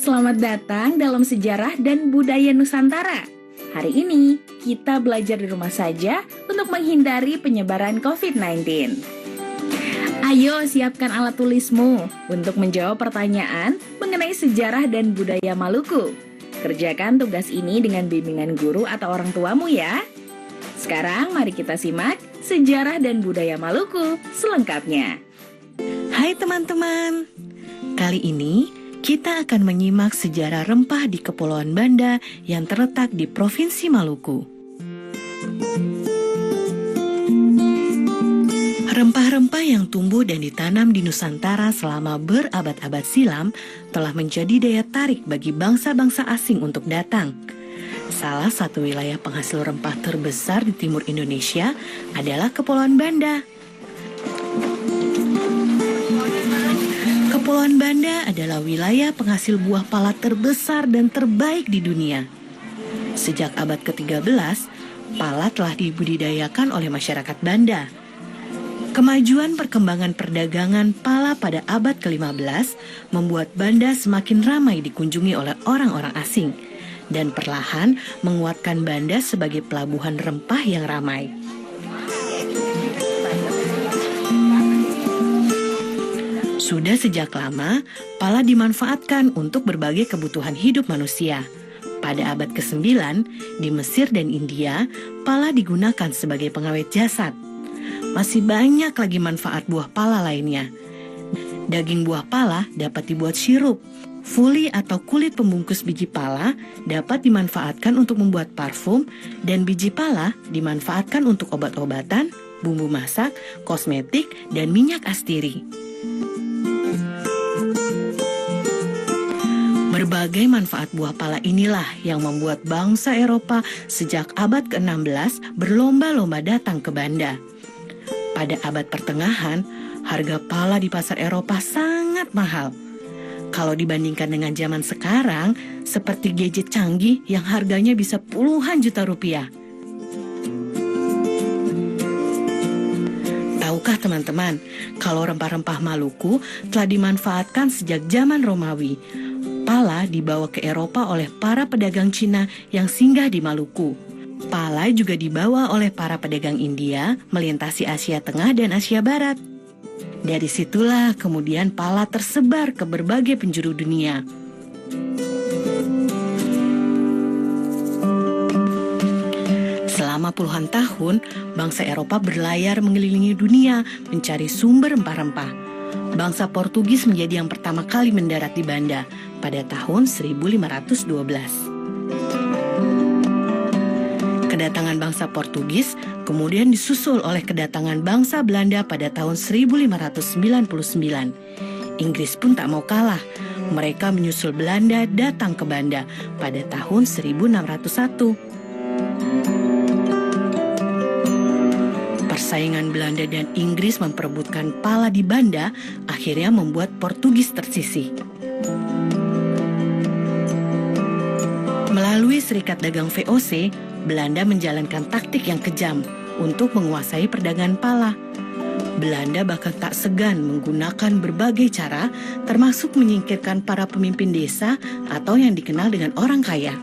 Selamat datang dalam sejarah dan budaya Nusantara. Hari ini kita belajar di rumah saja untuk menghindari penyebaran COVID-19. Ayo siapkan alat tulismu untuk menjawab pertanyaan mengenai sejarah dan budaya Maluku. Kerjakan tugas ini dengan bimbingan guru atau orang tuamu ya. Sekarang mari kita simak sejarah dan budaya Maluku selengkapnya. Hai teman-teman, kali ini kita akan menyimak sejarah rempah di Kepulauan Banda yang terletak di Provinsi Maluku. Rempah-rempah yang tumbuh dan ditanam di Nusantara selama berabad-abad silam telah menjadi daya tarik bagi bangsa-bangsa asing untuk datang. Salah satu wilayah penghasil rempah terbesar di timur Indonesia adalah Kepulauan Banda. Kepulauan Banda adalah wilayah penghasil buah pala terbesar dan terbaik di dunia. Sejak abad ke-13, pala telah dibudidayakan oleh masyarakat Banda. Kemajuan perkembangan perdagangan pala pada abad ke-15 membuat Banda semakin ramai dikunjungi oleh orang-orang asing dan perlahan menguatkan Banda sebagai pelabuhan rempah yang ramai. Sudah sejak lama, pala dimanfaatkan untuk berbagai kebutuhan hidup manusia. Pada abad ke-9, di Mesir dan India, pala digunakan sebagai pengawet jasad. Masih banyak lagi manfaat buah pala lainnya. Daging buah pala dapat dibuat sirup. Fuli atau kulit pembungkus biji pala dapat dimanfaatkan untuk membuat parfum, dan biji pala dimanfaatkan untuk obat-obatan, bumbu masak, kosmetik, dan minyak astiri. Berbagai manfaat buah pala inilah yang membuat bangsa Eropa sejak abad ke-16 berlomba-lomba datang ke Banda. Pada abad pertengahan, harga pala di pasar Eropa sangat mahal. Kalau dibandingkan dengan zaman sekarang, seperti gadget canggih yang harganya bisa puluhan juta rupiah. Tahukah teman-teman, kalau rempah-rempah Maluku telah dimanfaatkan sejak zaman Romawi. Pala dibawa ke Eropa oleh para pedagang Cina yang singgah di Maluku. Pala juga dibawa oleh para pedagang India melintasi Asia Tengah dan Asia Barat. Dari situlah kemudian pala tersebar ke berbagai penjuru dunia. Selama puluhan tahun, bangsa Eropa berlayar mengelilingi dunia mencari sumber rempah-rempah. Bangsa Portugis menjadi yang pertama kali mendarat di Banda pada tahun 1512. Kedatangan bangsa Portugis kemudian disusul oleh kedatangan bangsa Belanda pada tahun 1599. Inggris pun tak mau kalah. Mereka menyusul Belanda datang ke Banda pada tahun 1601. Persaingan Belanda dan Inggris memperebutkan pala di Banda akhirnya membuat Portugis tersisih. Melalui Serikat Dagang VOC, Belanda menjalankan taktik yang kejam untuk menguasai perdagangan pala. Belanda bahkan tak segan menggunakan berbagai cara, termasuk menyingkirkan para pemimpin desa atau yang dikenal dengan orang kaya.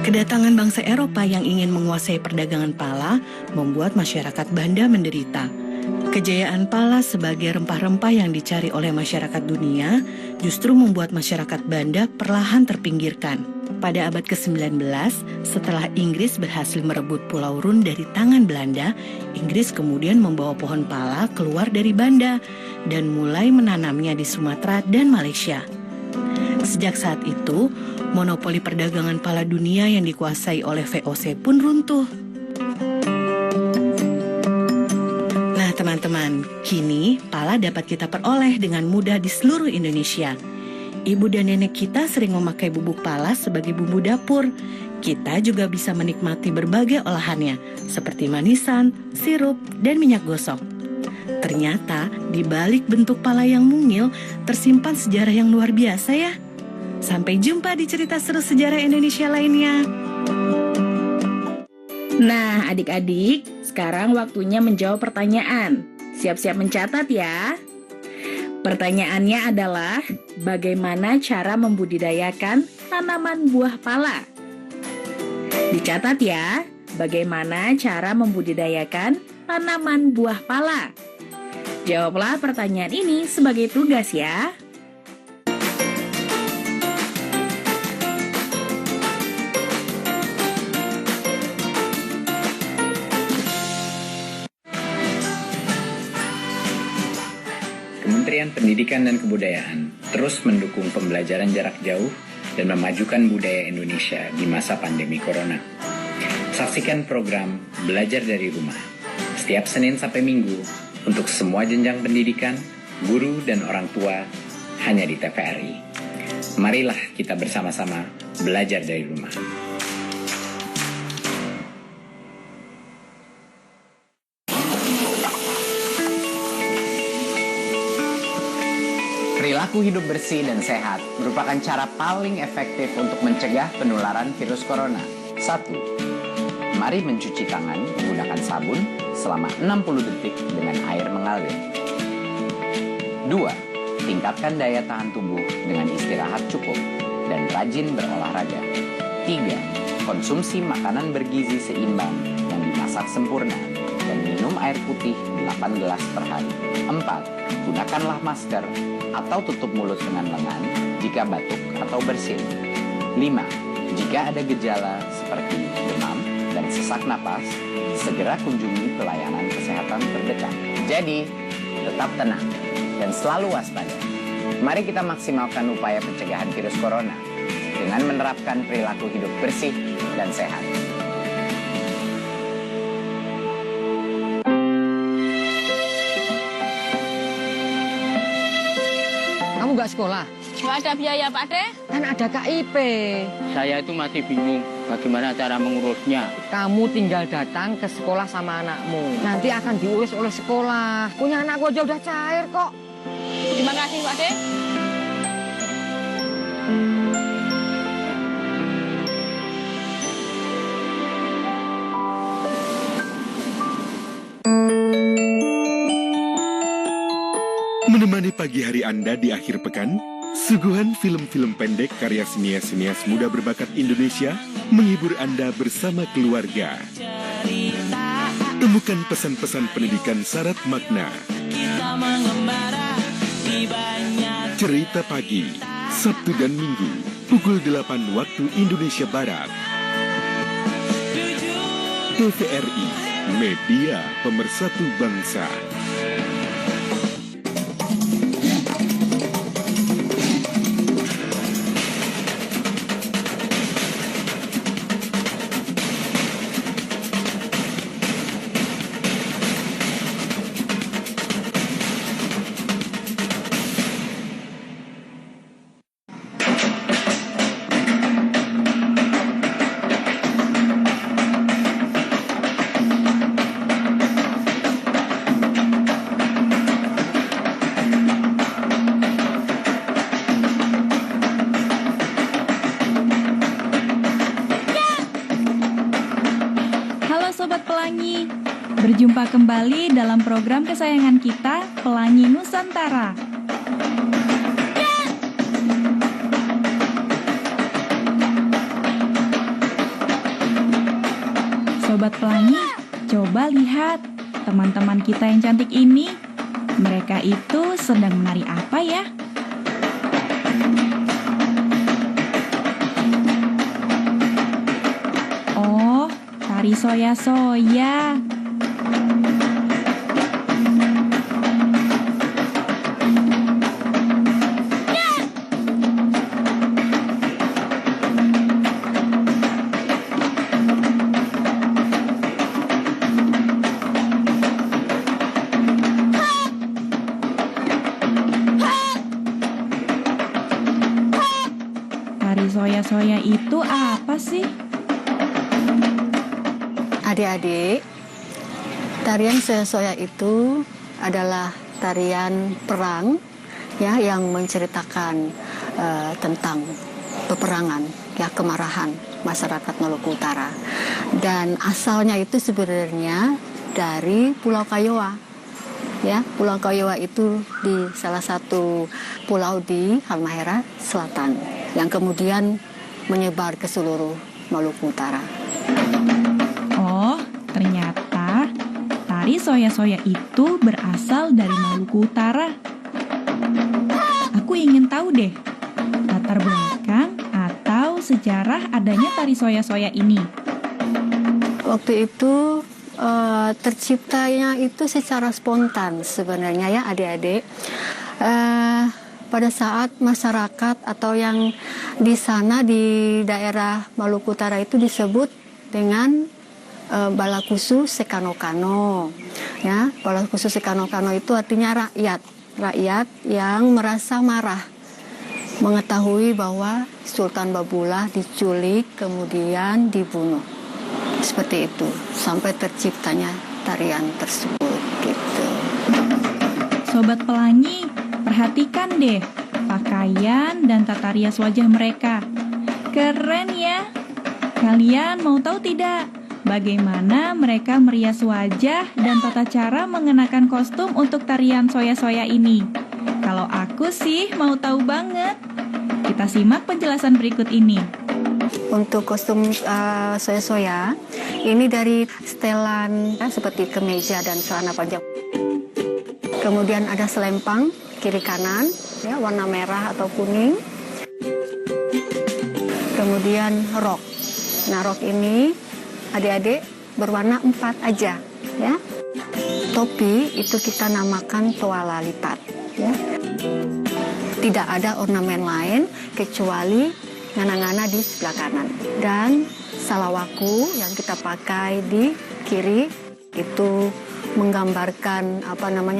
Kedatangan bangsa Eropa yang ingin menguasai perdagangan pala membuat masyarakat Banda menderita. Kejayaan pala sebagai rempah-rempah yang dicari oleh masyarakat dunia justru membuat masyarakat Banda perlahan terpinggirkan. Pada abad ke-19, setelah Inggris berhasil merebut Pulau Run dari tangan Belanda, Inggris kemudian membawa pohon pala keluar dari Banda dan mulai menanamnya di Sumatera dan Malaysia. Sejak saat itu, monopoli perdagangan pala dunia yang dikuasai oleh VOC pun runtuh. Teman-teman, kini pala dapat kita peroleh dengan mudah di seluruh Indonesia. Ibu dan nenek kita sering memakai bubuk pala sebagai bumbu dapur. Kita juga bisa menikmati berbagai olahannya, seperti manisan, sirup, dan minyak gosok. Ternyata, di balik bentuk pala yang mungil, tersimpan sejarah yang luar biasa ya. Sampai jumpa di cerita seru sejarah Indonesia lainnya. Nah, adik-adik, sekarang waktunya menjawab pertanyaan. Siap-siap mencatat ya. Pertanyaannya adalah, bagaimana cara membudidayakan tanaman buah pala? Dicatat ya, bagaimana cara membudidayakan tanaman buah pala? Jawablah pertanyaan ini sebagai tugas ya. Kementerian Pendidikan dan Kebudayaan terus mendukung pembelajaran jarak jauh dan memajukan budaya Indonesia di masa pandemi Corona. Saksikan program Belajar dari Rumah setiap Senin sampai Minggu untuk semua jenjang pendidikan, guru, dan orang tua hanya di TVRI. Marilah kita bersama-sama belajar dari rumah. Perilaku hidup bersih dan sehat merupakan cara paling efektif untuk mencegah penularan virus corona. 1. Mari mencuci tangan menggunakan sabun selama 60 detik dengan air mengalir. 2. Tingkatkan daya tahan tubuh dengan istirahat cukup dan rajin berolahraga. 3. Konsumsi makanan bergizi seimbang yang dimasak sempurna dan minum air putih 8 gelas per hari. 4. Gunakanlah masker atau tutup mulut dengan lengan jika batuk atau bersin. 5. Jika ada gejala seperti demam dan sesak napas, segera kunjungi pelayanan kesehatan terdekat. Jadi, tetap tenang dan selalu waspada. Mari kita maksimalkan upaya pencegahan virus corona dengan menerapkan perilaku hidup bersih dan sehat. Kamu nggak sekolah? Nggak ada biaya, Pak De. Kan ada KIP. Saya itu masih bingung bagaimana cara mengurusnya. Kamu tinggal datang ke sekolah sama anakmu. Nanti akan diurus oleh sekolah. Punya anakku aja udah cair kok. Terima kasih, Pak De. Menemani pagi hari Anda di akhir pekan, suguhan film-film pendek karya sinias-sinias muda berbakat Indonesia menghibur Anda bersama keluarga. Temukan pesan-pesan pendidikan syarat makna. Cerita Pagi, Sabtu dan Minggu, pukul 8 waktu Indonesia Barat. TVRI, Media Pemersatu Bangsa. Sobat Pelangi, berjumpa kembali dalam program kesayangan kita, Pelangi Nusantara. Sobat Pelangi, coba lihat teman-teman kita yang cantik ini. Mereka itu sedang menari apa ya? Oh, tari soya-soya. Tari soya-soya itu apa sih? Adik-adik, tarian soya-soya itu adalah tarian perang ya yang menceritakan tentang peperangan ya, kemarahan masyarakat Maluku Utara. Dan asalnya itu sebenarnya dari Pulau Kayoa. ya. Pulau Koyowa itu di salah satu pulau di Halmahera Selatan yang kemudian menyebar ke seluruh Maluku Utara. Oh, ternyata tari soya-soya itu berasal dari Maluku Utara. Aku ingin tahu deh, latar belakang atau sejarah adanya tari soya-soya ini. Waktu itu terciptanya itu secara spontan sebenarnya ya adik-adik. Pada saat masyarakat atau yang di sana di daerah Maluku Utara itu disebut dengan Balakusu Sekano-Kano. Ya, Balakusu Sekano-Kano itu artinya rakyat yang merasa marah mengetahui bahwa Sultan Babula diculik kemudian dibunuh. Seperti itu sampai terciptanya tarian tersebut gitu. Sobat Pelangi, perhatikan deh pakaian dan tata rias wajah mereka. Keren ya. Kalian mau tahu tidak bagaimana mereka merias wajah dan tata cara mengenakan kostum untuk tarian soya-soya ini? Kalau aku sih mau tahu banget. Kita simak penjelasan berikut ini. Untuk kostum soya-soya ini dari setelan seperti kemeja dan celana panjang. Kemudian ada selempang kiri kanan ya warna merah atau kuning. Kemudian rok. Nah, rok ini adik-adik berwarna 4 aja ya. Topi itu kita namakan toala lipat ya. Tidak ada ornamen lain kecuali ngana-ngana di sebelah kanan. Dan salawaku yang kita pakai di kiri itu menggambarkan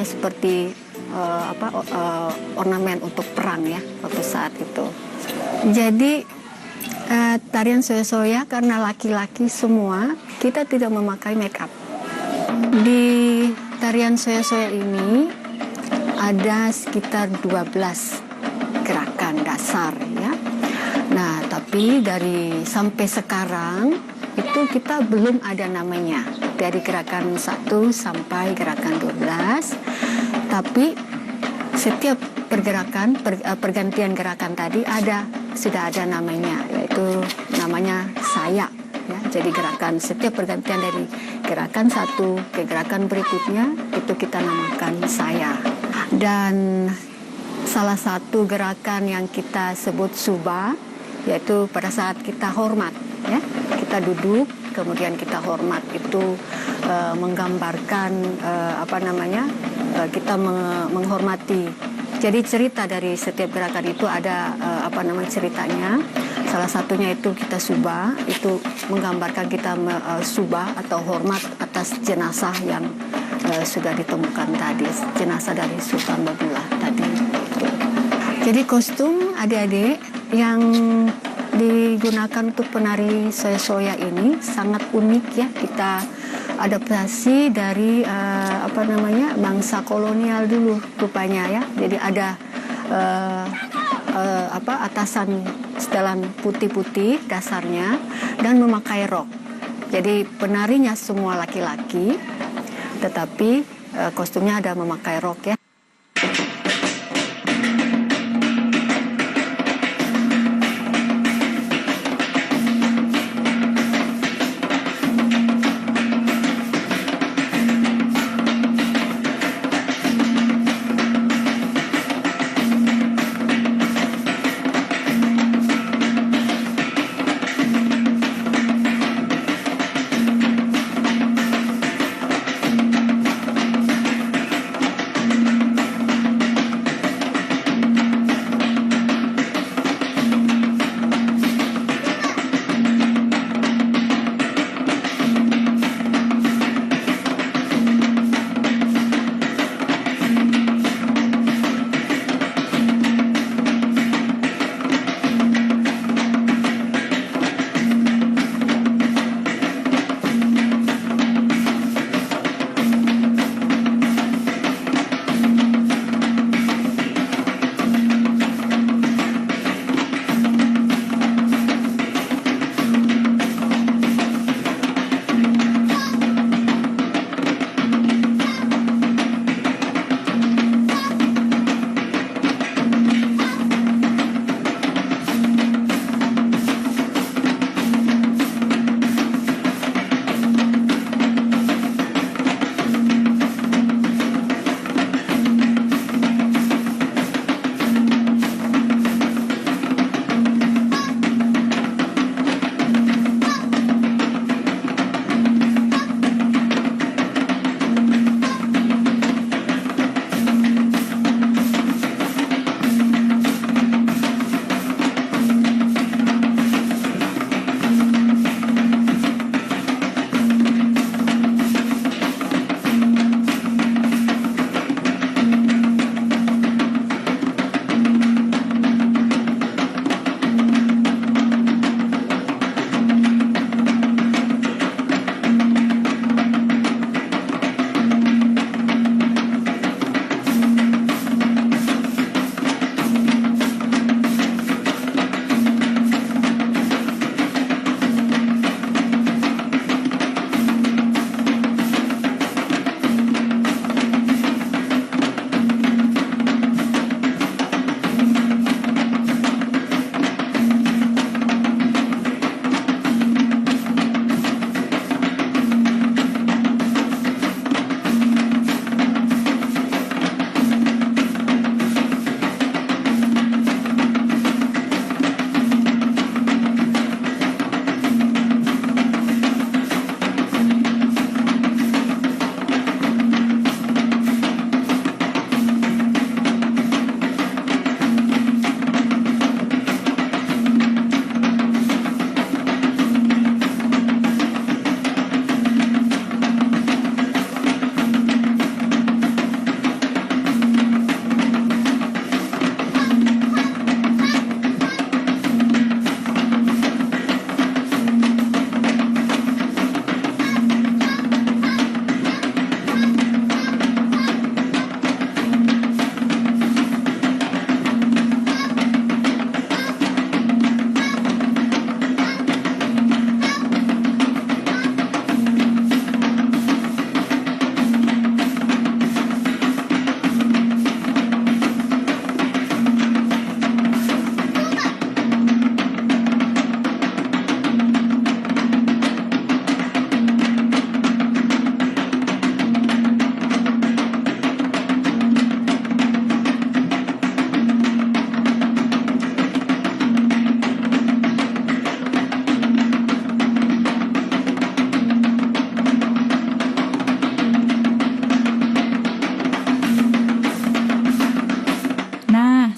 seperti ornamen untuk perang ya waktu saat itu. Jadi tarian soya-soya karena laki-laki semua, kita tidak memakai make up. Di tarian soya-soya ini ada sekitar 12 gerakan dasar ya. Nah, tapi sampai sekarang itu kita belum ada namanya. Dari gerakan 1 sampai gerakan 12. Tapi setiap pergantian gerakan tadi sudah ada namanya, yaitu namanya saya ya. Jadi setiap pergantian dari gerakan 1 ke gerakan berikutnya itu kita namakan saya. Dan salah satu gerakan yang kita sebut suba, yaitu pada saat kita hormat ya, kita duduk kemudian kita hormat, itu menggambarkan kita menghormati. Jadi cerita dari setiap gerakan itu ada ceritanya. Salah satunya itu kita suba, itu menggambarkan kita suba atau hormat atas jenazah yang sudah ditemukan tadi, jenazah dari Sultan Babula tadi. Jadi kostum adik-adik yang digunakan untuk penari soya-soya ini sangat unik ya. Kita adaptasi dari bangsa kolonial dulu rupanya ya. Jadi ada atasan setelan putih-putih dasarnya dan memakai rok. Jadi penarinya semua laki-laki, tetapi kostumnya ada memakai rok ya.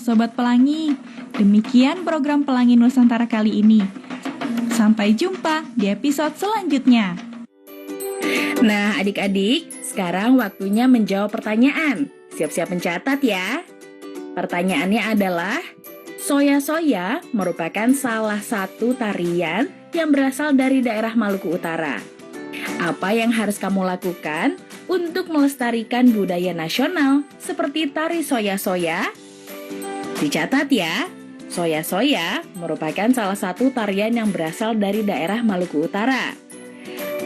Sobat Pelangi. Demikian program Pelangi Nusantara kali ini. Sampai jumpa di episode selanjutnya. Nah, adik-adik, sekarang waktunya menjawab pertanyaan. Siap-siap mencatat ya. Pertanyaannya adalah, soya-soya merupakan salah satu tarian yang berasal dari daerah Maluku Utara. Apa yang harus kamu lakukan untuk melestarikan budaya nasional seperti tari soya-soya? Dicatat ya, soya-soya merupakan salah satu tarian yang berasal dari daerah Maluku Utara.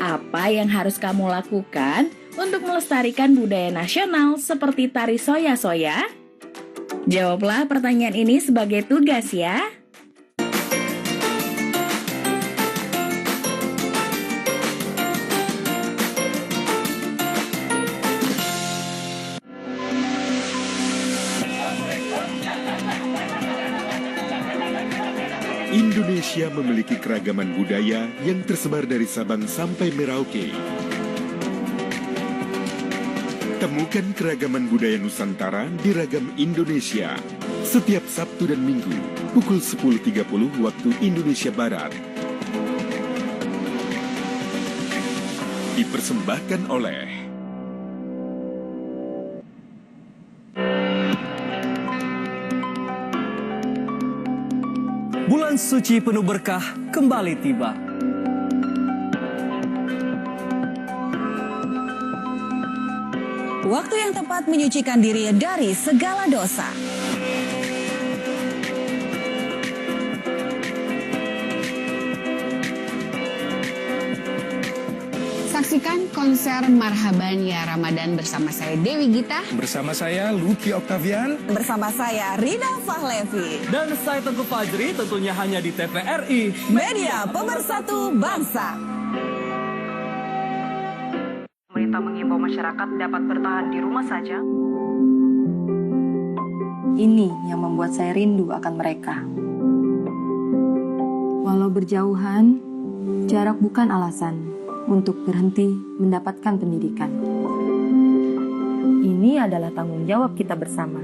Apa yang harus kamu lakukan untuk melestarikan budaya nasional seperti tari soya-soya? Jawablah pertanyaan ini sebagai tugas ya. Indonesia memiliki keragaman budaya yang tersebar dari Sabang sampai Merauke. Temukan keragaman budaya Nusantara di Ragam Indonesia setiap Sabtu dan Minggu pukul 10.30 waktu Indonesia Barat. Dipersembahkan oleh Bulan suci penuh berkah kembali tiba. Waktu yang tepat menyucikan diri dari segala dosa. Saksikan konser Marhaban Ya Ramadan bersama saya Dewi Gita. Bersama saya Lucky Octavian. Bersama saya Rina Fahlevi. Dan saya Teguh Fajri, tentunya hanya di TVRI, Media Pemersatu Bangsa. Pemerintah mengimbau masyarakat dapat bertahan di rumah saja. Ini yang membuat saya rindu akan mereka. Walau berjauhan, jarak bukan alasan untuk berhenti mendapatkan pendidikan. Ini adalah tanggung jawab kita bersama.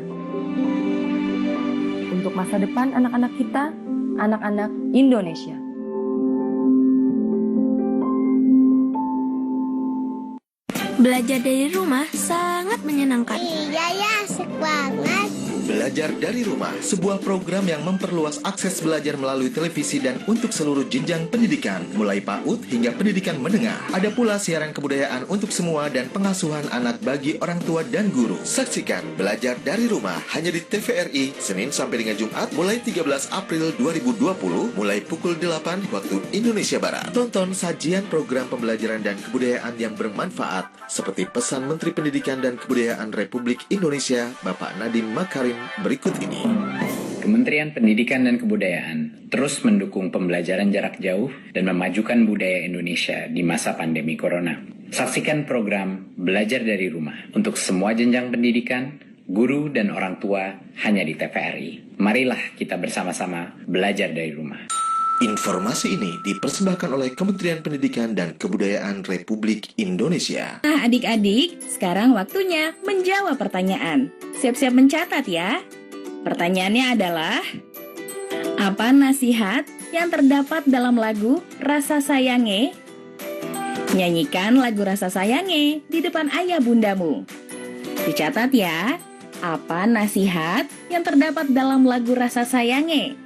Untuk masa depan anak-anak kita, anak-anak Indonesia. Belajar dari rumah sangat menyenangkan. Iya ya, asik banget. Belajar dari Rumah, sebuah program yang memperluas akses belajar melalui televisi dan untuk seluruh jenjang pendidikan, mulai PAUD hingga pendidikan menengah. Ada pula siaran kebudayaan untuk semua dan pengasuhan anak bagi orang tua dan guru. Saksikan Belajar dari Rumah hanya di TVRI, Senin sampai dengan Jumat, mulai 13 April 2020, mulai pukul 8 waktu Indonesia Barat. Tonton sajian program pembelajaran dan kebudayaan yang bermanfaat, seperti pesan Menteri Pendidikan dan Kebudayaan Republik Indonesia, Bapak Nadiem Makarim, berikut ini. Kementerian Pendidikan dan Kebudayaan terus mendukung pembelajaran jarak jauh dan memajukan budaya Indonesia di masa pandemi corona. Saksikan program Belajar dari Rumah untuk semua jenjang pendidikan, guru dan orang tua hanya di TVRI. Marilah kita bersama-sama belajar dari rumah. Informasi ini dipersembahkan oleh Kementerian Pendidikan dan Kebudayaan Republik Indonesia. Nah, adik-adik, sekarang waktunya menjawab pertanyaan. Siap-siap mencatat ya. Pertanyaannya adalah, apa nasihat yang terdapat dalam lagu Rasa Sayange? Nyanyikan lagu Rasa Sayange di depan ayah bundamu. Dicatat ya, apa nasihat yang terdapat dalam lagu Rasa Sayange?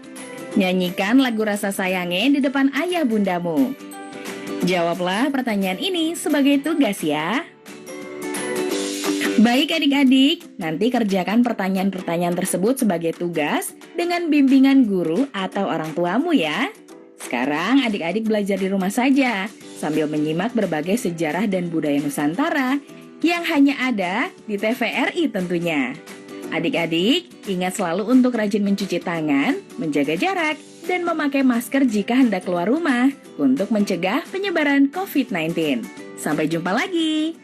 Nyanyikan lagu Rasa Sayange di depan ayah bundamu. Jawablah pertanyaan ini sebagai tugas ya. Baik adik-adik, nanti kerjakan pertanyaan-pertanyaan tersebut sebagai tugas dengan bimbingan guru atau orang tuamu ya. Sekarang adik-adik belajar di rumah saja, sambil menyimak berbagai sejarah dan budaya Nusantara yang hanya ada di TVRI tentunya. Adik-adik, ingat selalu untuk rajin mencuci tangan, menjaga jarak, dan memakai masker jika hendak keluar rumah untuk mencegah penyebaran COVID-19. Sampai jumpa lagi!